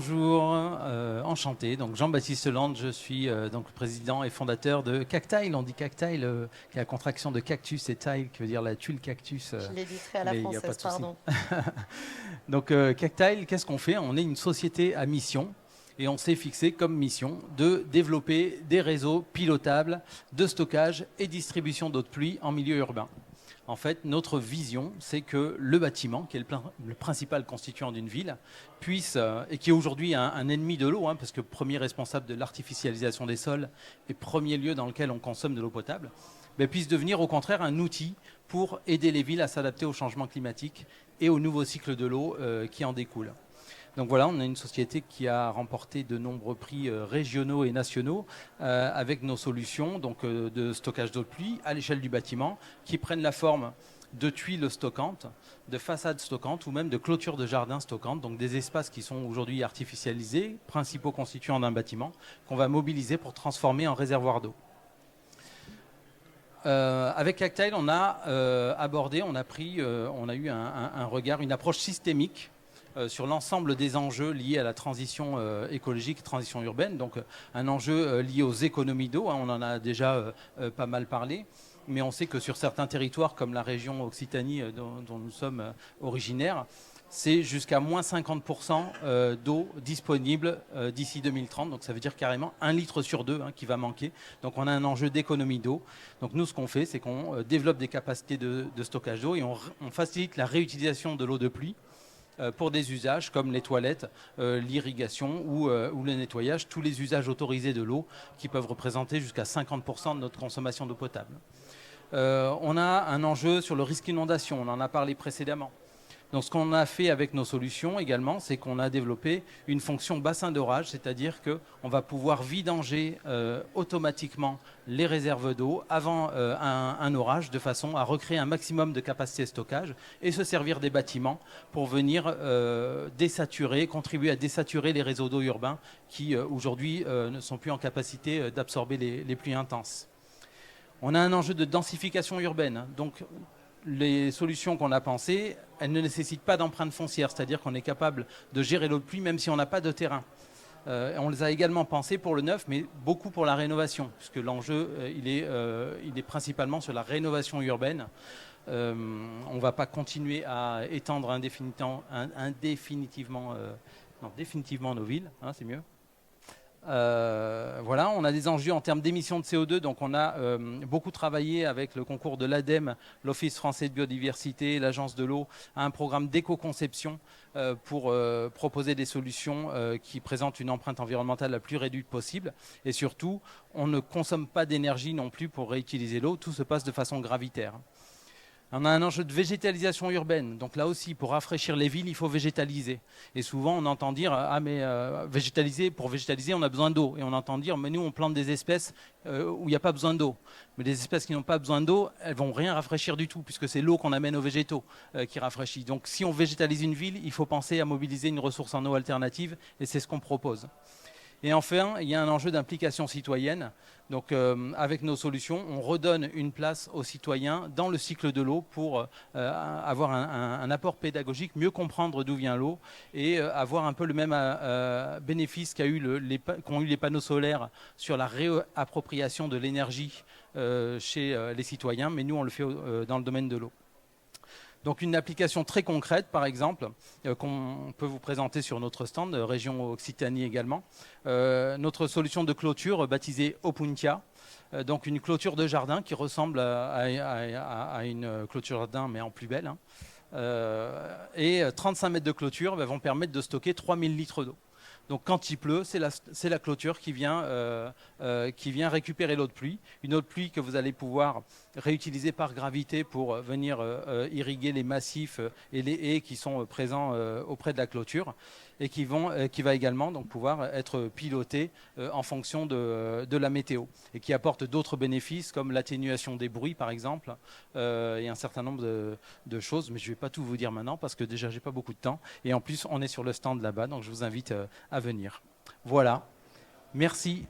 Bonjour, enchanté. Donc Jean-Baptiste Land, je suis donc le président et fondateur de Cactile. On dit Cactile, qui est la contraction de cactus et tile, qui veut dire la tuile cactus. Je l'éditerai à la Mais il n'y a pas française, de souci. pardon. Donc Cactile, qu'est-ce qu'on fait? On est une société à mission et on s'est fixé comme mission de développer des réseaux pilotables de stockage et distribution d'eau de pluie en milieu urbain. En fait, notre vision, c'est que le bâtiment, qui est le principal constituant d'une ville, puisse, et qui est aujourd'hui un ennemi de l'eau, parce que premier responsable de l'artificialisation des sols et premier lieu dans lequel on consomme de l'eau potable, puisse devenir au contraire un outil pour aider les villes à s'adapter au changement climatique et au nouveau cycle de l'eau qui en découle. Donc voilà, on a une société qui a remporté de nombreux prix régionaux et nationaux avec nos solutions de stockage d'eau de pluie à l'échelle du bâtiment qui prennent la forme de tuiles stockantes, de façades stockantes ou même de clôtures de jardins stockantes, donc des espaces qui sont aujourd'hui artificialisés, principaux constituants d'un bâtiment, qu'on va mobiliser pour transformer en réservoir d'eau. Avec Cactile, on a abordé, on a eu un regard, une approche systémique sur l'ensemble des enjeux liés à la transition écologique, transition urbaine, donc un enjeu lié aux économies d'eau, on en a déjà pas mal parlé, mais on sait que sur certains territoires comme la région Occitanie dont nous sommes originaires, c'est jusqu'à moins 50% d'eau disponible d'ici 2030. Donc ça veut dire carrément 1 litre sur 2 qui va manquer. Donc on a un enjeu d'économie d'eau. Donc nous, ce qu'on fait, c'est qu'on développe des capacités de stockage d'eau et on facilite la réutilisation de l'eau de pluie pour des usages comme les toilettes, l'irrigation ou le nettoyage, tous les usages autorisés de l'eau qui peuvent représenter jusqu'à 50% de notre consommation d'eau potable. On a un enjeu sur le risque inondation, on en a parlé précédemment. Donc ce qu'on a fait avec nos solutions également, c'est qu'on a développé une fonction bassin d'orage, c'est-à-dire qu'on va pouvoir vidanger automatiquement les réserves d'eau avant un orage, de façon à recréer un maximum de capacité de stockage et se servir des bâtiments pour venir désaturer, contribuer à désaturer les réseaux d'eau urbains qui aujourd'hui ne sont plus en capacité d'absorber les pluies intenses. On a un enjeu de densification urbaine, donc les solutions qu'on a pensées, elles ne nécessitent pas d'empreinte foncière, c'est-à-dire qu'on est capable de gérer l'eau de pluie même si on n'a pas de terrain. On les a également pensées pour le neuf, mais beaucoup pour la rénovation, puisque l'enjeu, il est principalement sur la rénovation urbaine. On ne va pas continuer à étendre définitivement nos villes, c'est mieux. Voilà, on a des enjeux en termes d'émissions de CO2, donc on a beaucoup travaillé avec le concours de l'ADEME, l'Office français de biodiversité, l'Agence de l'eau, à un programme d'éco-conception pour proposer des solutions qui présentent une empreinte environnementale la plus réduite possible. Et surtout, on ne consomme pas d'énergie non plus pour réutiliser l'eau, tout se passe de façon gravitaire. On a un enjeu de végétalisation urbaine. Donc là aussi, pour rafraîchir les villes, il faut végétaliser. Et souvent, on entend dire pour végétaliser, on a besoin d'eau. Et on entend dire, mais nous, on plante des espèces où il n'y a pas besoin d'eau. Mais les espèces qui n'ont pas besoin d'eau, elles vont rien rafraîchir du tout, puisque c'est l'eau qu'on amène aux végétaux qui rafraîchit. Donc si on végétalise une ville, il faut penser à mobiliser une ressource en eau alternative, et c'est ce qu'on propose. Et enfin, il y a un enjeu d'implication citoyenne. Donc, avec nos solutions, on redonne une place aux citoyens dans le cycle de l'eau pour avoir un apport pédagogique, mieux comprendre d'où vient l'eau et avoir un peu le même bénéfice qu'ont eu les panneaux solaires sur la réappropriation de l'énergie chez les citoyens. Mais nous, on le fait dans le domaine de l'eau. Donc une application très concrète, par exemple, qu'on peut vous présenter sur notre stand, région Occitanie également. Notre solution de clôture baptisée Opuntia, donc une clôture de jardin qui ressemble à une clôture de jardin, mais en plus belle. Et 35 mètres de clôture vont permettre de stocker 3000 litres d'eau. Donc quand il pleut, c'est la clôture qui vient récupérer l'eau de pluie. Une eau de pluie que vous allez pouvoir réutiliser par gravité pour venir irriguer les massifs et les haies qui sont présents auprès de la clôture et qui va également donc pouvoir être pilotée en fonction de la météo et qui apporte d'autres bénéfices comme l'atténuation des bruits par exemple et un certain nombre de choses, mais je ne vais pas tout vous dire maintenant parce que déjà j'ai pas beaucoup de temps et en plus on est sur le stand là-bas, donc je vous invite à venir. Voilà, merci.